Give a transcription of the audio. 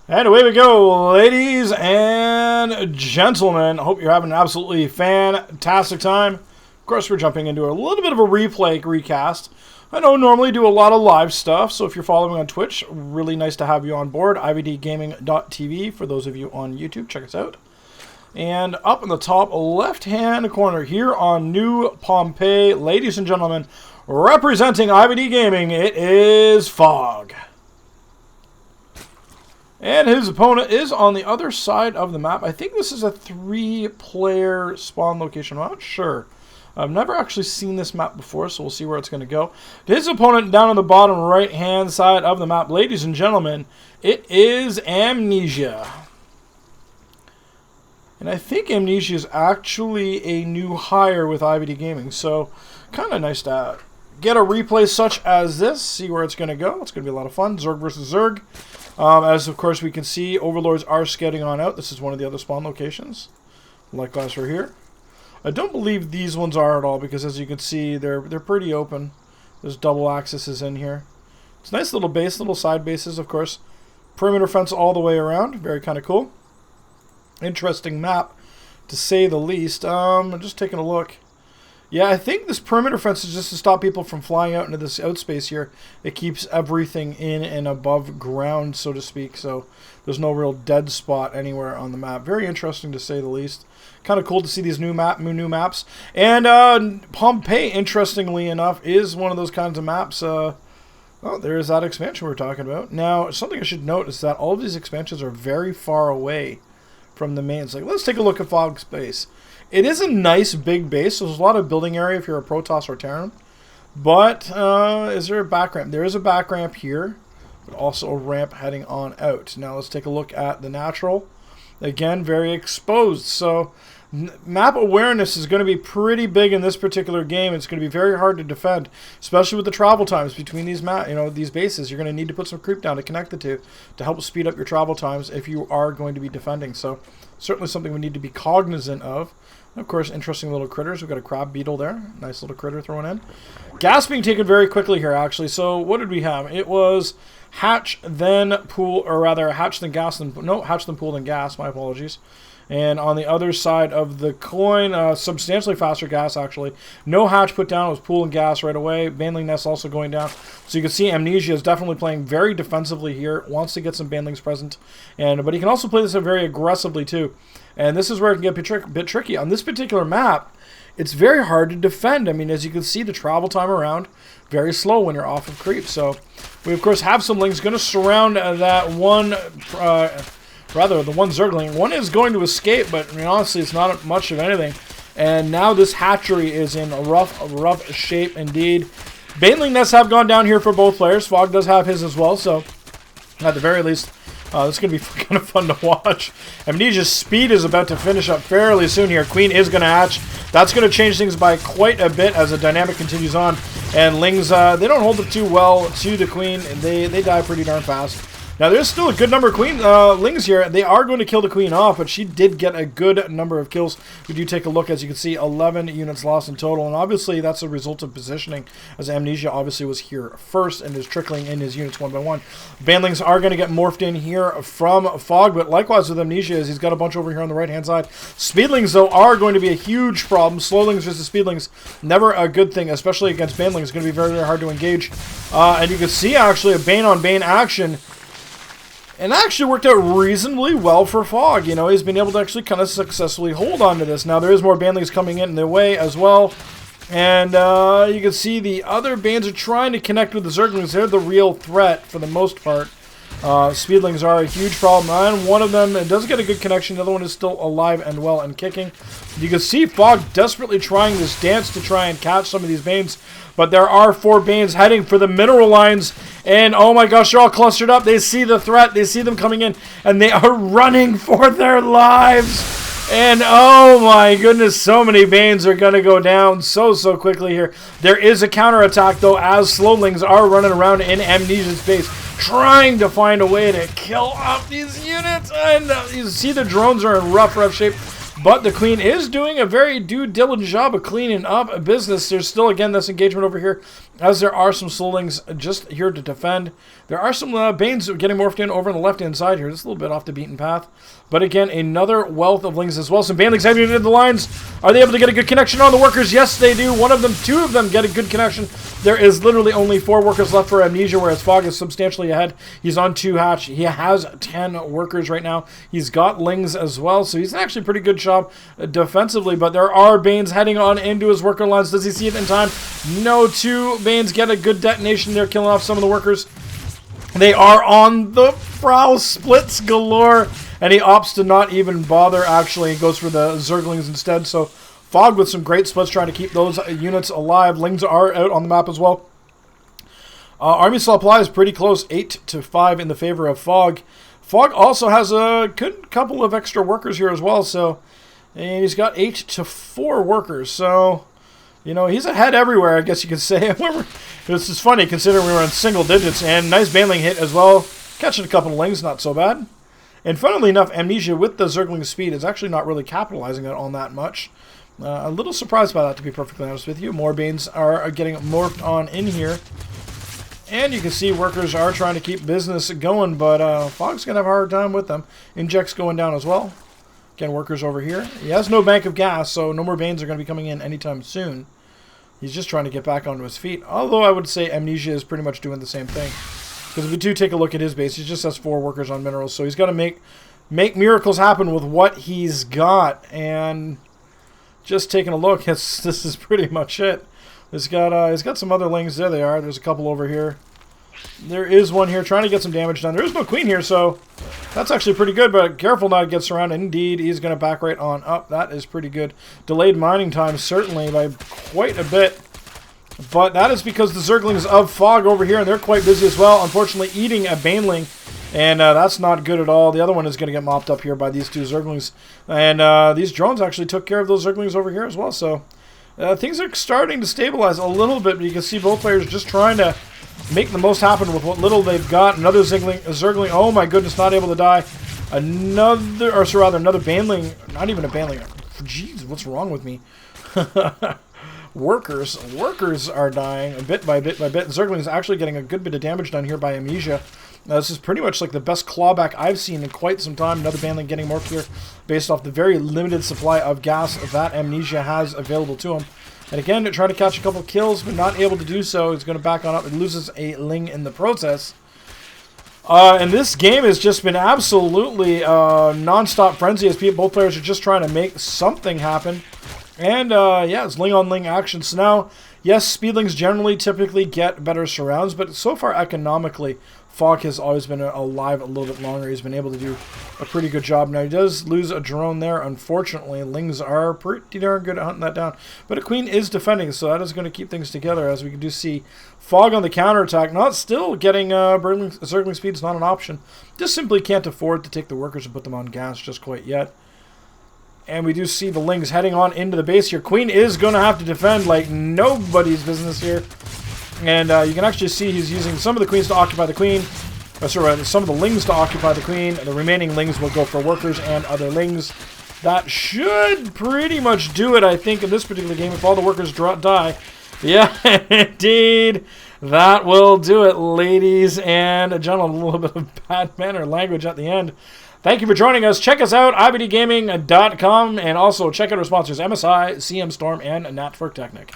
And away we go, ladies and gentlemen. I hope you're having an absolutely fantastic time. Of course, we're jumping into a little bit of a replay recast. I don't normally do a lot of live stuff, so if you're following on Twitch, really nice to have you on board. IVDgaming.tv for those of you on YouTube, check us out. And up in the top left-hand corner here on New Pompeii, ladies and gentlemen, representing IVD Gaming, it is Phog. And his opponent is on the other side of the map. I think this is a 3-player spawn location. I'm not sure. I've never actually seen this map before, so we'll see where it's going to go. His opponent down on the bottom right-hand side of the map, ladies and gentlemen, it is Amnesia. And I think Amnesia is actually a new hire with IVD Gaming, so kind of nice to get a replay such as this, see where it's going to go. It's going to be a lot of fun. Zerg versus Zerg. As, of course, we can see, Overlords are scouting on out. This is one of the other spawn locations. Likewise for here. I don't believe these ones are at all, because as you can see, they're pretty open. There's double accesses in here. It's a nice little base, little side bases, of course. Perimeter fence all the way around. Very kind of cool. Interesting map, to say the least. I'm just taking a look. Yeah, I think this perimeter fence is just to stop people from flying out into this outspace here. It keeps everything in and above ground, so to speak, so there's no real dead spot anywhere on the map. Very interesting, to say the least. Kind of cool to see these new maps. And Pompeii, interestingly enough, is one of those kinds of maps. Oh, there's that expansion we were talking about. Now, something I should note is that all of these expansions are very far away from the mains. Like, let's take a look at Phog's base. It is a nice big base, so there's a lot of building area if you're a Protoss or Terran. But, is there a back ramp? There is a back ramp here, but also a ramp heading on out. Now let's take a look at the natural. Again, very exposed, so map awareness is going to be pretty big in this particular game. It's going to be very hard to defend, especially with the travel times between these these bases. You're going to need to put some creep down to connect the two to help speed up your travel times if you are going to be defending. So certainly something we need to be cognizant of. And of course, interesting little critters. We've got a crab beetle there. Nice little critter thrown in. Gas being taken very quickly here, actually. So what did we have? It was hatch, then pool, or rather hatch, then gas, then... No, hatch, then pool, then gas. My apologies. And on the other side of the coin, substantially faster gas, actually. No hatch put down. It was pool and gas right away. Baneling nest also going down. So you can see Amnesia is definitely playing very defensively here. Wants to get some banelings present. But he can also play this very aggressively, too. And this is where it can get a bit tricky. On this particular map, it's very hard to defend. I mean, as you can see, the travel time around, very slow when you're off of creep. So we, of course, have some lings going to surround that one... Rather, the one Zergling. One is going to escape, but I mean, honestly, it's not much of anything. And now this hatchery is in a rough shape indeed. Baneling nests have gone down here for both players. Phog does have his as well, so at the very least, this is going to be kind of fun to watch. Amnesia's speed is about to finish up fairly soon here. Queen is going to hatch. That's going to change things by quite a bit as the dynamic continues on. And lings, they don't hold up too well to the queen. They die pretty darn fast. Now, there's still a good number of queen lings here. They are going to kill the queen off, but she did get a good number of kills. We do take a look, as you can see, 11 units lost in total, and obviously that's a result of positioning, as Amnesia obviously was here first and is trickling in his units one by one. Banelings are going to get morphed in here from Phog, but likewise with Amnesia, as he's got a bunch over here on the right-hand side. Speedlings, though, are going to be a huge problem. Slowlings versus speedlings, never a good thing, especially against banelings. It's going to be very, very hard to engage. And you can see, actually, a bane-on-bane action. And actually worked out reasonably well for Phog. You know, he's been able to actually kind of successfully hold on to this. Now, there is more banelings coming in their way as well. And you can see the other Banes are trying to connect with the Zerglings. They're the real threat for the most part. Speedlings are a huge problem. And one of them does get a good connection. The other one is still alive and well and kicking. You can see Phog desperately trying this dance to try and catch some of these Banes. But there are 4 Banes heading for the mineral lines. And oh my gosh, they're all clustered up. They see the threat. They see them coming in. And they are running for their lives. And oh my goodness, so many Banes are going to go down so quickly here. There is a counterattack, though, as Slowlings are running around in Amnesia's base, trying to find a way to kill off these units. And you see the drones are in rough shape. But the Queen is doing a very diligent job of cleaning up business. There's still, again, this engagement over here as there are some Slowlings just here to defend. There are some Banes getting morphed in over on the left-hand side here. Just a little bit off the beaten path. But again, another wealth of Lings as well. Some Banelings heading into the lines. Are they able to get a good connection on the workers? Yes, they do. Two of them get a good connection. There is literally only 4 workers left for Amnesia, whereas Phog is substantially ahead. He's on 2 hatch. He has 10 workers right now. He's got Lings as well, so he's actually pretty good job defensively. But there are Banes heading on into his worker lines. Does he see it in time? No. 2 Banes get a good detonation there, killing off some of the workers. They are on the prowl, splits galore, and he opts to not even bother, actually. He goes for the Zerglings instead, so Phog with some great splits trying to keep those units alive. Lings are out on the map as well. Army supply is pretty close, 8-5 in the favor of Phog. Phog also has a good couple of extra workers here as well, and he's got 8-4 workers, so... You know, he's ahead everywhere, I guess you could say. This is funny, considering we were in single digits. And nice Baneling hit as well. Catching a couple of Lings, not so bad. And funnily enough, Amnesia, with the Zergling speed, is actually not really capitalizing on that much. A little surprised by that, to be perfectly honest with you. More Banes are getting morphed on in here. And you can see workers are trying to keep business going, but Phog's going to have a hard time with them. Inject's going down as well. Again, workers over here. He has no bank of gas, so no more Banes are going to be coming in anytime soon. He's just trying to get back onto his feet. Although I would say Amnesia is pretty much doing the same thing. Because if we do take a look at his base, he just has 4 workers on minerals. So he's got to make miracles happen with what he's got. And just taking a look, this is pretty much it. He's got some other Lings. There they are. There's a couple over here. There is one here trying to get some damage done. There is no Queen here, so that's actually pretty good, but careful not to get surrounded. Indeed, he's going to back right on up. That is pretty good. Delayed mining time, certainly, by quite a bit. But that is because the Zerglings of Phog over here, and they're quite busy as well, unfortunately eating a Baneling, and that's not good at all. The other one is going to get mopped up here by these 2 Zerglings. And these drones actually took care of those Zerglings over here as well, so things are starting to stabilize a little bit, but you can see both players just trying to make the most happen with what little they've got. Another Zergling, oh my goodness, not able to die. Another Baneling, not even a Baneling. Jeez, what's wrong with me? Workers are dying bit by bit by bit. Zergling's actually getting a good bit of damage done here by Amnesia. This is pretty much like the best clawback I've seen in quite some time. Another Baneling getting morphed here based off the very limited supply of gas that Amnesia has available to him. And again, trying to catch a couple kills, but not able to do so. He's going to back on up and loses a Ling in the process. And this game has just been absolutely non-stop frenzy as both players are just trying to make something happen. And yeah, it's Ling on Ling action. So now, yes, Speedlings generally typically get better surrounds, but so far economically, Phog has always been alive a little bit longer. He's been able to do a pretty good job. Now, he does lose a drone there, unfortunately. Lings are pretty darn good at hunting that down. But a Queen is defending, so that is going to keep things together, as we do see Phog on the counterattack. Not still getting Zergling speed is not an option. Just simply can't afford to take the workers and put them on gas just quite yet. And we do see the Lings heading on into the base here. Queen is going to have to defend like nobody's business here. And you can actually see he's using some of the Queens to occupy the Queen. Sorry, some of the Lings to occupy the Queen. The remaining Lings will go for workers and other Lings. That should pretty much do it, I think, in this particular game. If all the workers die. Yeah, indeed. That will do it, ladies and gentlemen. A little bit of bad manner language at the end. Thank you for joining us. Check us out, ibdgaming.com, and also check out our sponsors, MSI, CM Storm, and Natfork Technic.